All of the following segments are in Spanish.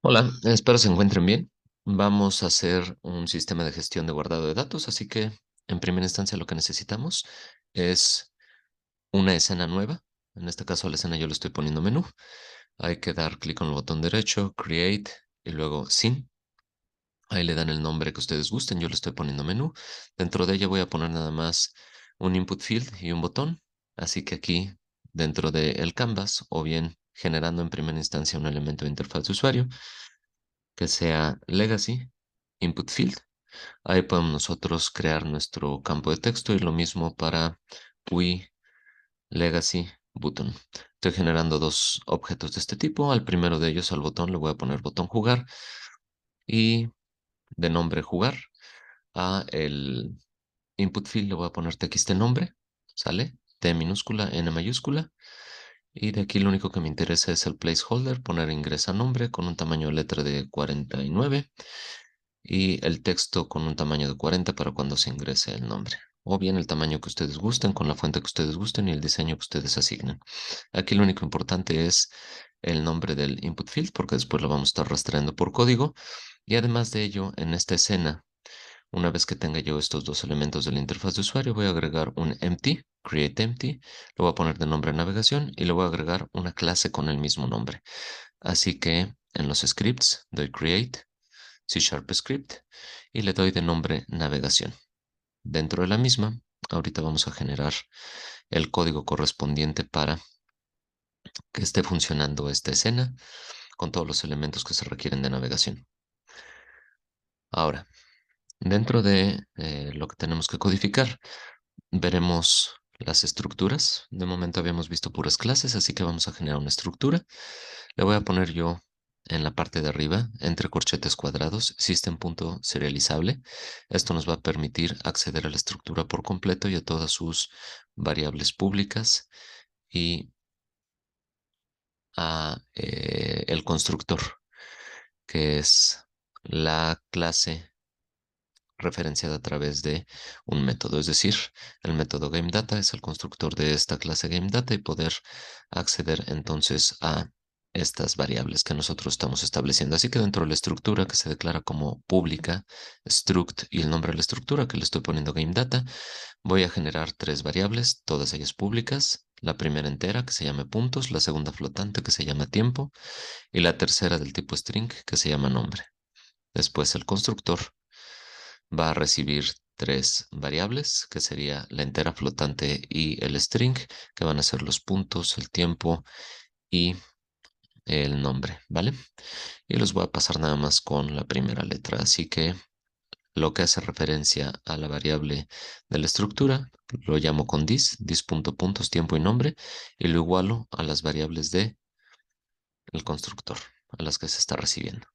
Hola, espero se encuentren bien. Vamos a hacer un sistema de gestión de guardado de datos, así que en primera instancia lo que necesitamos es una escena nueva. En este caso a la escena yo le estoy poniendo menú. Hay que dar clic con el botón derecho, Create y luego Scene. Ahí le dan el nombre que ustedes gusten, yo le estoy poniendo menú. Dentro de ella voy a poner nada más un input field y un botón. Así que aquí dentro del canvas o bien generando en primera instancia un elemento de interfaz de usuario que sea legacy, input field. Ahí podemos nosotros crear nuestro campo de texto y lo mismo para UI legacy button. Estoy generando dos objetos de este tipo. Al primero de ellos, al botón, le voy a poner botón jugar y de nombre jugar. A el input field le voy a poner txt nombre, ¿sale? T minúscula, N mayúscula. Y de aquí lo único que me interesa es el placeholder, poner ingresa nombre con un tamaño de letra de 49 y el texto con un tamaño de 40 para cuando se ingrese el nombre. O bien el tamaño que ustedes gusten, con la fuente que ustedes gusten y el diseño que ustedes asignen. Aquí lo único importante es el nombre del input field porque después lo vamos a estar rastreando por código. Y además de ello, en esta escena, una vez que tenga yo estos dos elementos de la interfaz de usuario, voy a agregar un empty, create empty, lo voy a poner de nombre navegación y le voy a agregar una clase con el mismo nombre. Así que en los scripts doy create C# script y le doy de nombre navegación. Dentro de la misma, ahorita vamos a generar el código correspondiente para que esté funcionando esta escena con todos los elementos que se requieren de navegación. Ahora, dentro de lo que tenemos que codificar, veremos las estructuras. De momento habíamos visto puras clases, así que vamos a generar una estructura. Le voy a poner yo en la parte de arriba, entre corchetes cuadrados, system.serializable. Esto nos va a permitir acceder a la estructura por completo y a todas sus variables públicas y a el constructor, que es la clase referenciada a través de un método. Es decir, el método GameData es el constructor de esta clase GameData y poder acceder entonces a estas variables que nosotros estamos estableciendo. Así que dentro de la estructura que se declara como pública, struct y el nombre de la estructura que le estoy poniendo GameData, voy a generar tres variables, todas ellas públicas. La primera entera que se llama puntos, la segunda flotante que se llama tiempo y la tercera del tipo string que se llama nombre. Después el constructor va a recibir tres variables, que sería la entera flotante y el string, que van a ser los puntos, el tiempo y el nombre, ¿vale? Y los voy a pasar nada más con la primera letra. Así que lo que hace referencia a la variable de la estructura, lo llamo con dis.puntos, tiempo y nombre, y lo igualo a las variables de el constructor, a las que se está recibiendo.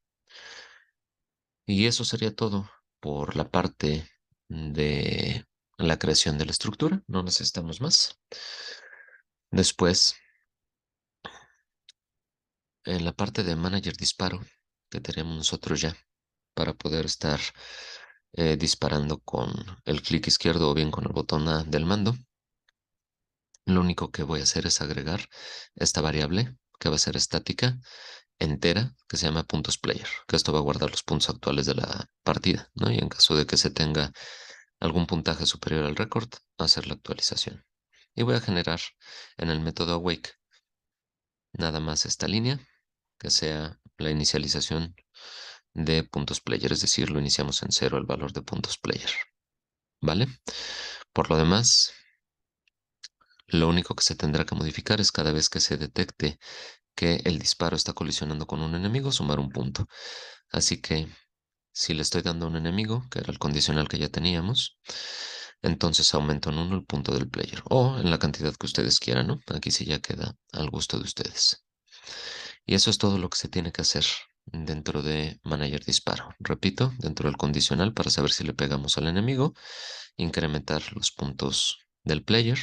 Y eso sería todo por la parte de la creación de la estructura. No necesitamos más. Después, en la parte de Manager Disparo, que tenemos nosotros ya para poder estar disparando con el clic izquierdo o bien con el botón A del mando, lo único que voy a hacer es agregar esta variable que va a ser estática entera que se llama puntos player, que esto va a guardar los puntos actuales de la partida, ¿no? Y en caso de que se tenga algún puntaje superior al récord, hacer la actualización. Y voy a generar en el método awake nada más esta línea, que sea la inicialización de puntos player, es decir, lo iniciamos en cero el valor de puntos player, ¿vale? Por lo demás, lo único que se tendrá que modificar es cada vez que se detecte que el disparo está colisionando con un enemigo, sumar un punto. Así que si le estoy dando a un enemigo, que era el condicional que ya teníamos, entonces aumento en uno el punto del player o en la cantidad que ustedes quieran, ¿no? Aquí sí ya queda al gusto de ustedes. Y eso es todo lo que se tiene que hacer dentro de Manager Disparo. Repito, dentro del condicional para saber si le pegamos al enemigo, incrementar los puntos del player,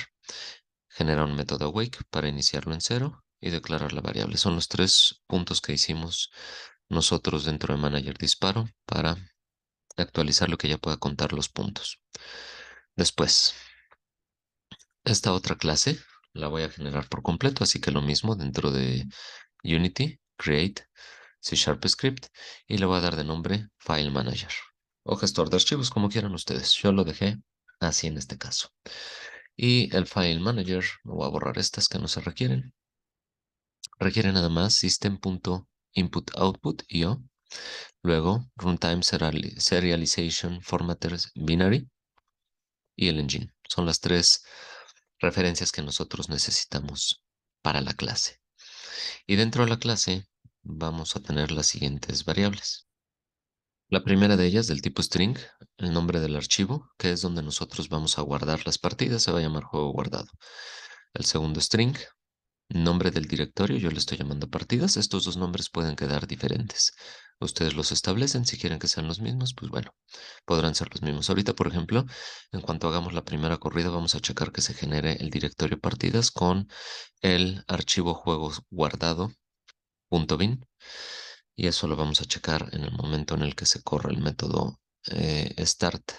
generar un método awake para iniciarlo en cero y declarar la variable. Son los tres puntos que hicimos nosotros dentro de Manager Disparo para actualizar lo que ya pueda contar los puntos. Después, esta otra clase la voy a generar por completo, así que lo mismo dentro de Unity, Create. C Sharp Script y le voy a dar de nombre File Manager o gestor de archivos, como quieran ustedes. Yo lo dejé así en este caso. Y el File Manager, me voy a borrar estas que no se requieren. Requiere nada más system.input-output IO, luego runtime serialization formatters binary y el engine. Son las tres referencias que nosotros necesitamos para la clase. Y dentro de la clase vamos a tener las siguientes variables. La primera de ellas, del tipo string, el nombre del archivo, que es donde nosotros vamos a guardar las partidas, se va a llamar juego guardado. El segundo string, nombre del directorio, yo le estoy llamando partidas. Estos dos nombres pueden quedar diferentes. Ustedes los establecen, si quieren que sean los mismos, pues bueno, podrán ser los mismos. Ahorita, por ejemplo, en cuanto hagamos la primera corrida, vamos a checar que se genere el directorio partidas con el archivo juegos guardado .bin, y eso lo vamos a checar en el momento en el que se corra el método start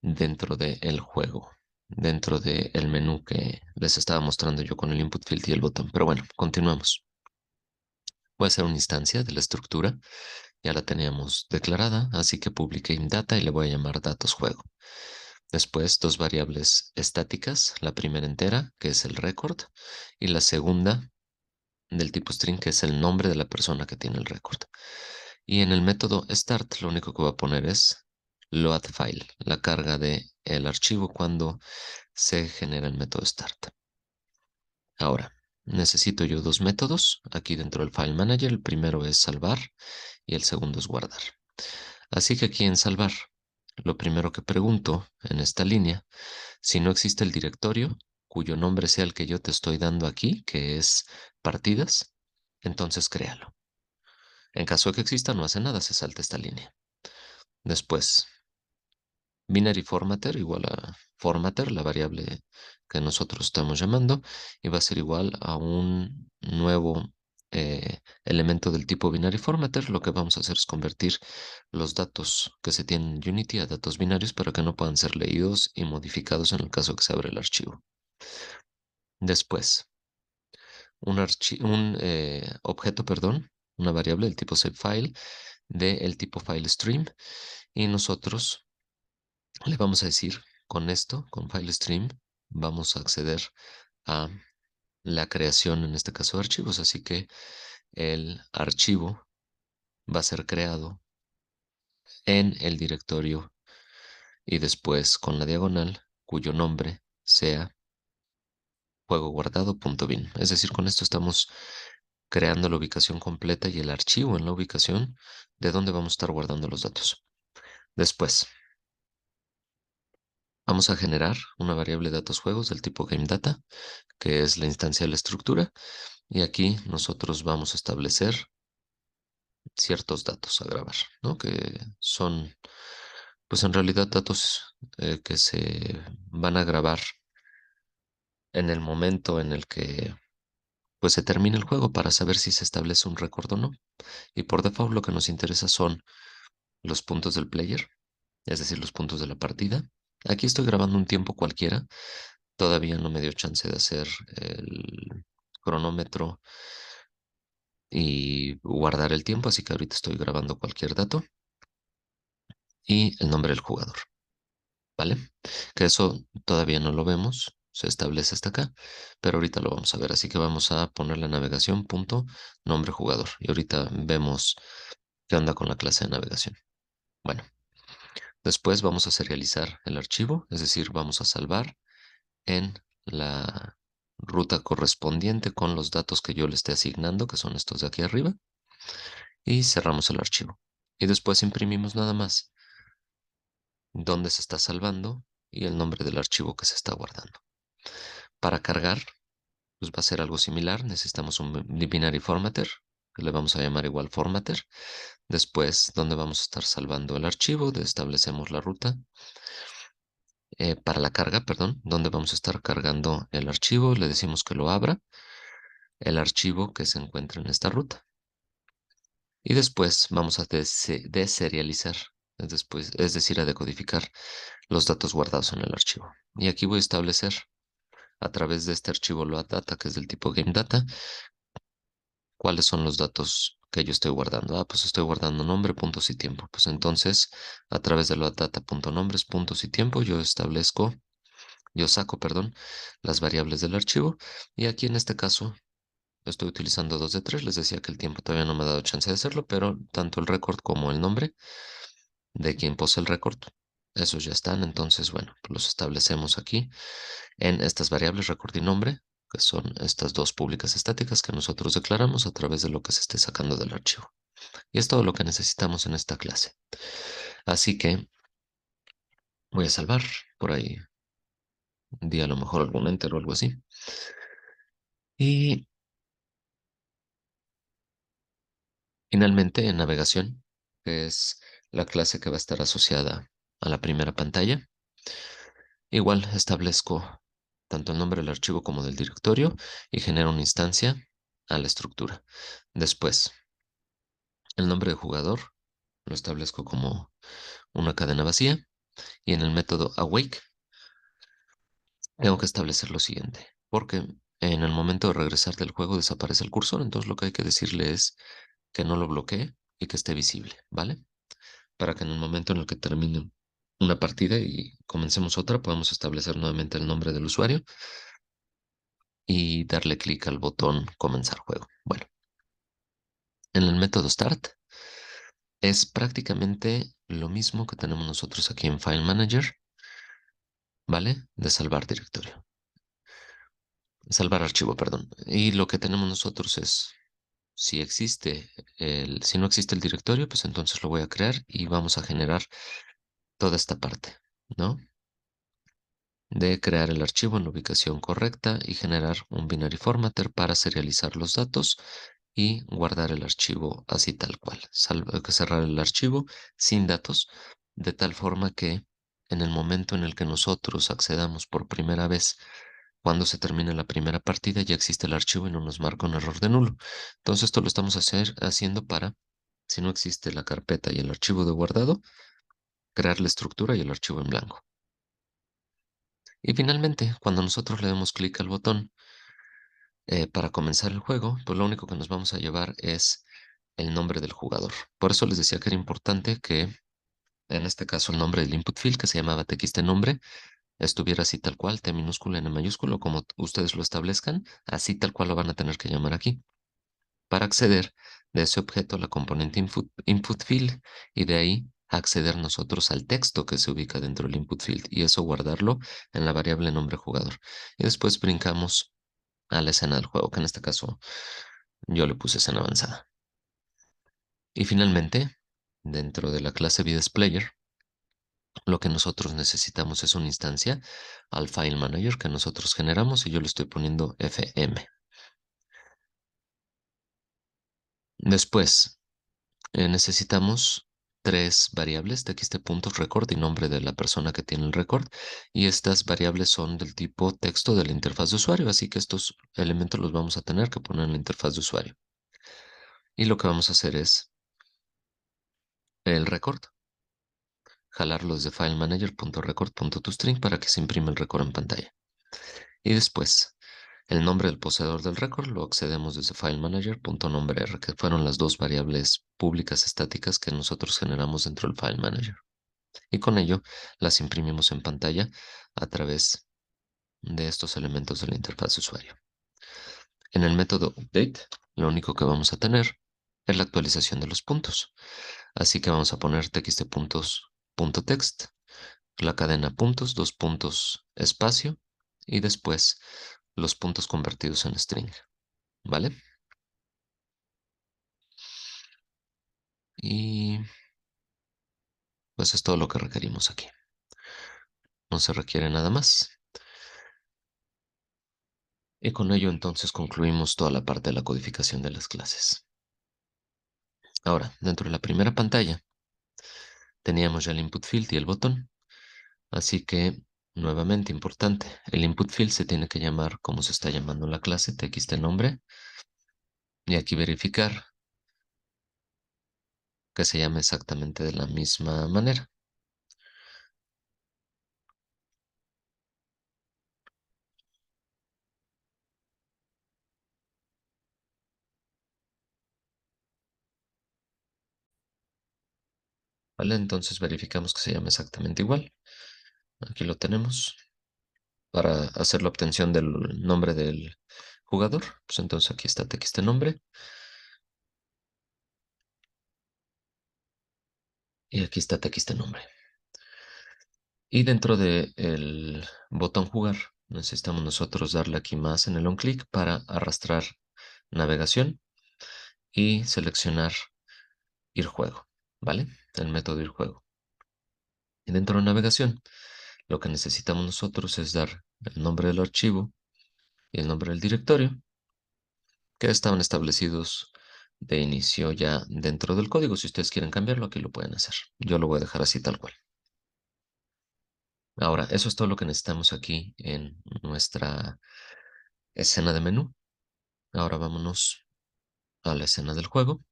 dentro del juego, dentro del menú que les estaba mostrando yo con el input field y el botón. Pero bueno, continuamos. Voy a hacer una instancia de la estructura, ya la teníamos declarada, así que publiqué data y le voy a llamar datos juego. Después, dos variables estáticas, la primera entera, que es el record, y la segunda del tipo string, que es el nombre de la persona que tiene el record. Y en el método start, lo único que voy a poner es load file, la carga de el archivo cuando se genera el método start. Ahora, necesito yo dos métodos aquí dentro del file manager. El primero es salvar y el segundo es guardar. Así que aquí en salvar, lo primero que pregunto en esta línea, si no existe el directorio cuyo nombre sea el que yo te estoy dando aquí, que es partidas, entonces créalo. En caso de que exista, no hace nada, se salta esta línea. Después, binary formatter igual a formatter, la variable que nosotros estamos llamando, y va a ser igual a un nuevo elemento del tipo binary formatter. Lo que vamos a hacer es convertir los datos que se tienen en Unity a datos binarios para que no puedan ser leídos y modificados en el caso que se abra el archivo. Después, un objeto, perdón, una variable del tipo setFile del tipo FileStream, y nosotros le vamos a decir con esto, con FileStream, vamos a acceder a la creación, en este caso de archivos, así que el archivo va a ser creado en el directorio y después con la diagonal cuyo nombre sea juego guardado.bin. Es decir, con esto estamos creando la ubicación completa y el archivo en la ubicación de donde vamos a estar guardando los datos. Después, vamos a generar una variable datos juegos del tipo GameData, que es la instancia de la estructura, y aquí nosotros vamos a establecer ciertos datos a grabar, ¿no? Que son, pues en realidad datos que se van a grabar en el momento en el que pues se termine el juego para saber si se establece un récord o no. Y por default lo que nos interesa son los puntos del player, es decir, los puntos de la partida. Aquí estoy grabando un tiempo cualquiera. Todavía no me dio chance de hacer el cronómetro y guardar el tiempo, así que ahorita estoy grabando cualquier dato y el nombre del jugador, ¿vale? Que eso todavía no lo vemos, se establece hasta acá, pero ahorita lo vamos a ver, así que vamos a poner la navegación punto nombre jugador y ahorita vemos qué onda con la clase de navegación. Bueno, después vamos a serializar el archivo, es decir, vamos a salvar en la ruta correspondiente con los datos que yo le esté asignando, que son estos de aquí arriba, y cerramos el archivo. Y después imprimimos nada más dónde se está salvando y el nombre del archivo que se está guardando. Para cargar, pues va a ser algo similar. Necesitamos un binary formatter, que le vamos a llamar igual formatter. Después, donde vamos a estar salvando el archivo, establecemos la ruta. Para la carga, perdón, donde vamos a estar cargando el archivo, le decimos que lo abra, el archivo que se encuentra en esta ruta. Y después vamos a deserializar, es decir, a decodificar los datos guardados en el archivo. Y aquí voy a establecer a través de este archivo load data, que es del tipo game data, cuáles son los datos que yo estoy guardando. Ah, pues estoy guardando nombre, puntos y tiempo. Pues entonces, a través de los data.nombres, puntos y tiempo, yo saco, perdón, las variables del archivo. Y aquí en este caso estoy utilizando 2 de 3. Les decía que el tiempo todavía no me ha dado chance de hacerlo, pero tanto el récord como el nombre de quien posee el récord, esos ya están. Entonces, bueno, pues los establecemos aquí en estas variables récord y nombre, que son estas dos públicas estáticas que nosotros declaramos a través de lo que se esté sacando del archivo. Y es todo lo que necesitamos en esta clase. Así que voy a salvar por ahí, di a lo mejor algún enter o algo así. Y finalmente en navegación, que es la clase que va a estar asociada a la primera pantalla, igual establezco tanto el nombre del archivo como del directorio y genero una instancia a la estructura. Después, el nombre de jugador lo establezco como una cadena vacía y en el método awake tengo que establecer lo siguiente, porque en el momento de regresar del juego desaparece el cursor, entonces lo que hay que decirle es que no lo bloquee y que esté visible, ¿vale? Para que en el momento en el que termine una partida y comencemos otra, podamos establecer nuevamente el nombre del usuario y darle clic al botón comenzar juego. Bueno, en el método start es prácticamente lo mismo que tenemos nosotros aquí en File Manager, ¿vale? De salvar directorio. Salvar archivo, perdón. Y lo que tenemos nosotros es, si no existe el directorio, pues entonces lo voy a crear y vamos a generar toda esta parte, ¿no? De crear el archivo en la ubicación correcta y generar un binary formatter para serializar los datos y guardar el archivo así tal cual. Que cerrar el archivo sin datos, de tal forma que en el momento en el que nosotros accedamos por primera vez, cuando se termine la primera partida, ya existe el archivo y no nos marca un error de nulo. Entonces esto lo estamos haciendo para, si no existe la carpeta y el archivo de guardado, crear la estructura y el archivo en blanco. Y finalmente, cuando nosotros le demos clic al botón para comenzar el juego, pues lo único que nos vamos a llevar es el nombre del jugador. Por eso les decía que era importante que, en este caso, el nombre del input field, que se llamaba txtnombre, estuviera así tal cual, T minúscula, N mayúsculo, como ustedes lo establezcan, así tal cual lo van a tener que llamar aquí, para acceder de ese objeto a la componente input field y de ahí acceder nosotros al texto que se ubica dentro del input field y eso guardarlo en la variable nombre jugador. Y después brincamos a la escena del juego, que en este caso yo le puse escena avanzada. Y finalmente, dentro de la clase VDisplayer, lo que nosotros necesitamos es una instancia al file manager que nosotros generamos y yo le estoy poniendo FM. Después, necesitamos tres variables, txt.record y nombre de la persona que tiene el record. Y estas variables son del tipo texto de la interfaz de usuario, así que estos elementos los vamos a tener que poner en la interfaz de usuario. Y lo que vamos a hacer es el record, jalarlo desde FileManager.record.toString para que se imprima el record en pantalla. Y después, el nombre del poseedor del record lo accedemos desde FileManager.nombreR, que fueron las dos variables públicas estáticas que nosotros generamos dentro del File Manager. Y con ello las imprimimos en pantalla a través de estos elementos de la interfaz de usuario. En el método update, lo único que vamos a tener es la actualización de los puntos. Así que vamos a poner txt.puntos.text, la cadena puntos, dos puntos, espacio, y después los puntos convertidos en string, ¿vale? Y pues es todo lo que requerimos aquí. No se requiere nada más. Y con ello entonces concluimos toda la parte de la codificación de las clases. Ahora, dentro de la primera pantalla teníamos ya el input field y el botón. Así que, nuevamente importante, el input field se tiene que llamar como se está llamando la clase, txtnombre, y aquí verificar que se llame exactamente de la misma manera. ¿Vale? Entonces verificamos que se llama exactamente igual. Aquí lo tenemos para hacer la obtención del nombre del jugador. Pues entonces aquí está txt nombre y aquí está txt nombre. Y dentro del botón jugar, necesitamos nosotros darle aquí más en el on click para arrastrar navegación y seleccionar ir juego, ¿vale? El método ir juego. Y dentro de navegación, lo que necesitamos nosotros es dar el nombre del archivo y el nombre del directorio que estaban establecidos de inicio ya dentro del código. Si ustedes quieren cambiarlo, aquí lo pueden hacer. Yo lo voy a dejar así tal cual. Ahora, eso es todo lo que necesitamos aquí en nuestra escena de menú. Ahora vámonos a la escena del juego.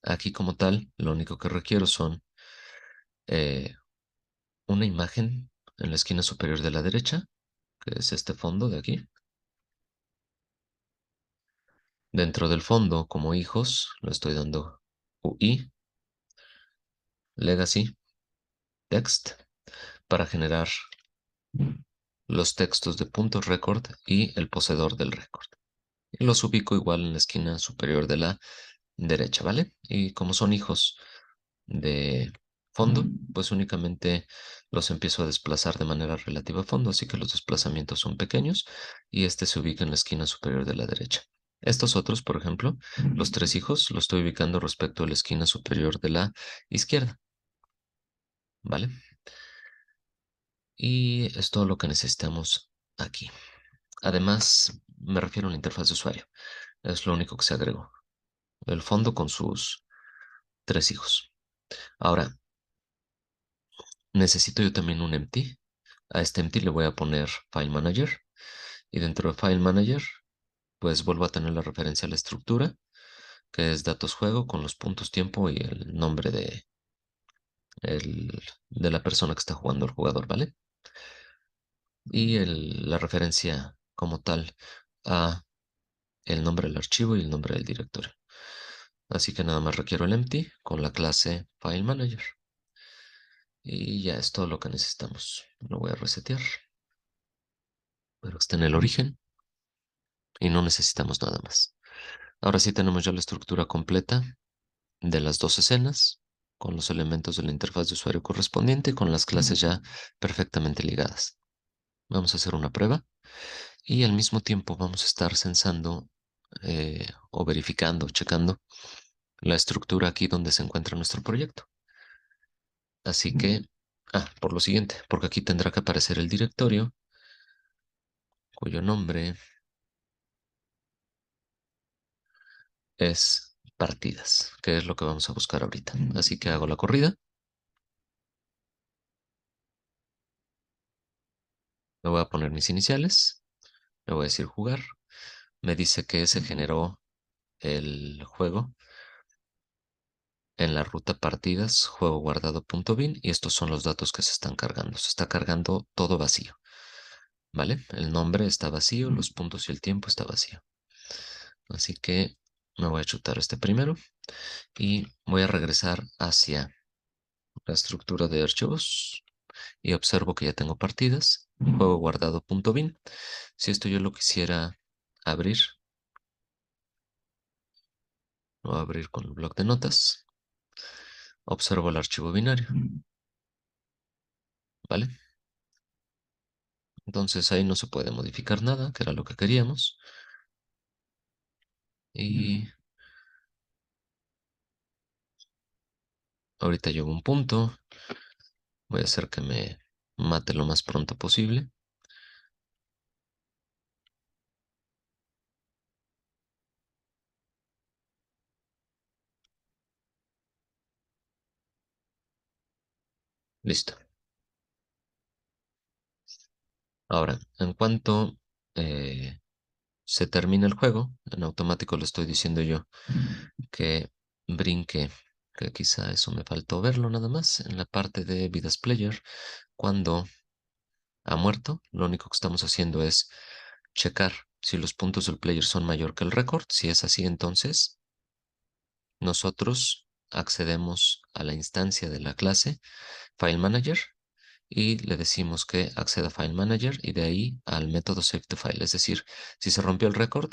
Aquí como tal, lo único que requiero son eh, una imagen en la esquina superior de la derecha, que es este fondo de aquí. Dentro del fondo, como hijos, lo estoy dando UI, Legacy, Text, para generar los textos de punto record y el poseedor del record. Y los ubico igual en la esquina superior de la derecha, ¿vale? Y como son hijos de fondo, pues únicamente los empiezo a desplazar de manera relativa a fondo, así que los desplazamientos son pequeños y este se ubica en la esquina superior de la derecha. Estos otros, por ejemplo, los tres hijos, los estoy ubicando respecto a la esquina superior de la izquierda, ¿vale? Y es todo lo que necesitamos aquí. Además, me refiero a la interfaz de usuario. Es lo único que se agregó. El fondo con sus tres hijos. Ahora, necesito yo también un empty. A este empty le voy a poner File Manager. Y dentro de File Manager, pues vuelvo a tener la referencia a la estructura, que es datos juego con los puntos tiempo y el nombre de la persona que está jugando el jugador, ¿vale? Y la referencia como tal a el nombre del archivo y el nombre del directorio. Así que nada más requiero el empty con la clase File Manager. Y ya es todo lo que necesitamos. Lo voy a resetear, pero está en el origen y no necesitamos nada más. Ahora sí tenemos ya la estructura completa de las dos escenas, con los elementos de la interfaz de usuario correspondiente y con las clases ya perfectamente ligadas. Vamos a hacer una prueba y al mismo tiempo vamos a estar censando o verificando, checando la estructura aquí donde se encuentra nuestro proyecto. Así que, por lo siguiente, porque aquí tendrá que aparecer el directorio cuyo nombre es partidas, que es lo que vamos a buscar ahorita. Así que hago la corrida, me voy a poner mis iniciales, le voy a decir jugar, me dice que se generó el juego en la ruta partidas juego guardado.bin y estos son los datos que se están cargando. Se está cargando todo vacío, ¿vale? El nombre está vacío, los puntos y el tiempo está vacío. Así que me voy a chutar este primero y voy a regresar hacia la estructura de archivos y observo que ya tengo partidas, juego guardado.bin. Si esto yo lo quisiera abrir, lo voy a abrir con el bloc de notas, observo el archivo binario, ¿vale? Entonces ahí no se puede modificar nada, que era lo que queríamos. Y ahorita llevo un punto, voy a hacer que me mate lo más pronto posible. Listo. Ahora, en cuanto eh, se termina el juego, en automático le estoy diciendo yo que brinque, que quizá eso me faltó verlo nada más, en la parte de vidas player, cuando ha muerto, lo único que estamos haciendo es checar si los puntos del player son mayor que el récord. Si es así, entonces nosotros accedemos a la instancia de la clase File Manager y le decimos que acceda a File Manager y de ahí al método Save to File. Es decir, si se rompió el récord,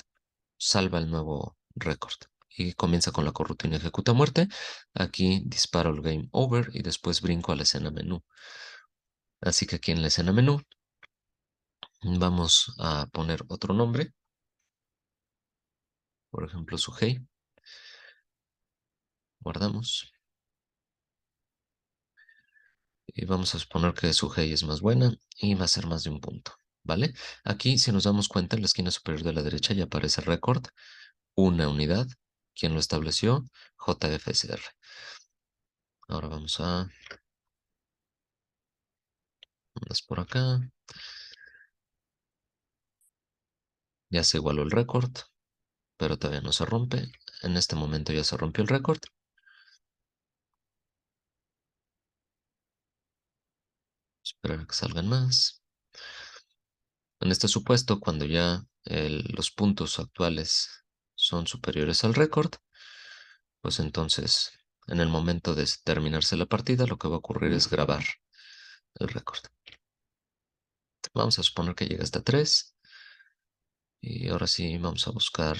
salva el nuevo récord. Y comienza con la corrutina ejecuta muerte. Aquí disparo el Game Over y después brinco a la escena menú. Así que aquí en la escena menú vamos a poner otro nombre, por ejemplo, Sugei. Guardamos. Y vamos a suponer que Sugei es más buena y va a ser más de un punto. ¿Vale? Aquí, si nos damos cuenta, en la esquina superior de la derecha ya aparece récord, una unidad. ¿Quién lo estableció? JFSR. Ahora vamos a más por acá. Ya se igualó el récord, pero todavía no se rompe. En este momento ya se rompió el récord. Esperar a que salgan más. En este supuesto, cuando ya los puntos actuales son superiores al récord, pues entonces, en el momento de terminarse la partida, lo que va a ocurrir es grabar el récord. Vamos a suponer que llega hasta 3. Y ahora sí vamos a buscar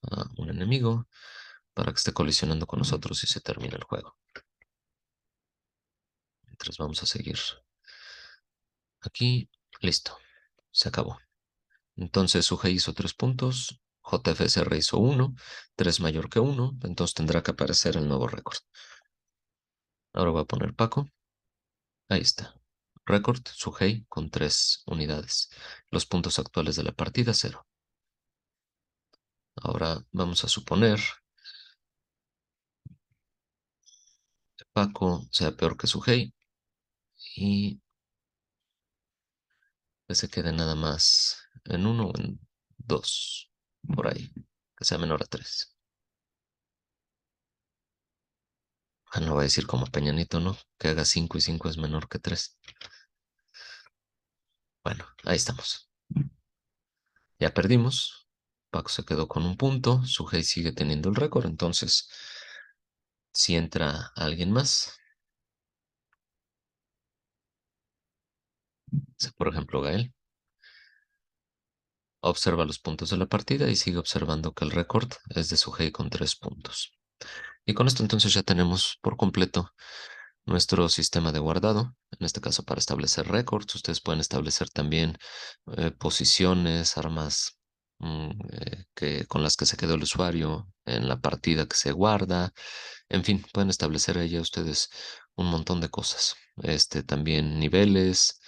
a un enemigo para que esté colisionando con nosotros y se termine el juego. Mientras vamos a seguir aquí. Listo. Se acabó. Entonces Suje hizo 3 puntos. JFSR hizo 1. 3 mayor que 1. Entonces tendrá que aparecer el nuevo récord. Ahora voy a poner Paco. Ahí está. Récord Sujei con 3 unidades. Los puntos actuales de la partida, 0. Ahora vamos a suponer que Paco sea peor que Sujei y que se quede nada más en 1 o en 2. Por ahí. Que sea menor a 3. Ah, no voy a decir como Peñanito, ¿no? Que haga 5 y 5 es menor que 3. Bueno, ahí estamos. Ya perdimos. Paco se quedó con un punto. Sujei sigue teniendo el récord. Entonces, si entra alguien más, por ejemplo, Gael, observa los puntos de la partida y sigue observando que el récord es de Sujei con 3 puntos. Y con esto entonces ya tenemos por completo nuestro sistema de guardado. En este caso para establecer récords. Ustedes pueden establecer también posiciones, armas con las que se quedó el usuario en la partida que se guarda. En fin, pueden establecer ahí ya ustedes un montón de cosas. También niveles,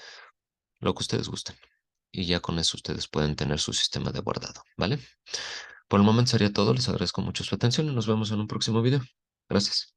lo que ustedes gusten. Y ya con eso ustedes pueden tener su sistema de guardado, ¿vale? Por el momento sería todo. Les agradezco mucho su atención y nos vemos en un próximo video. Gracias.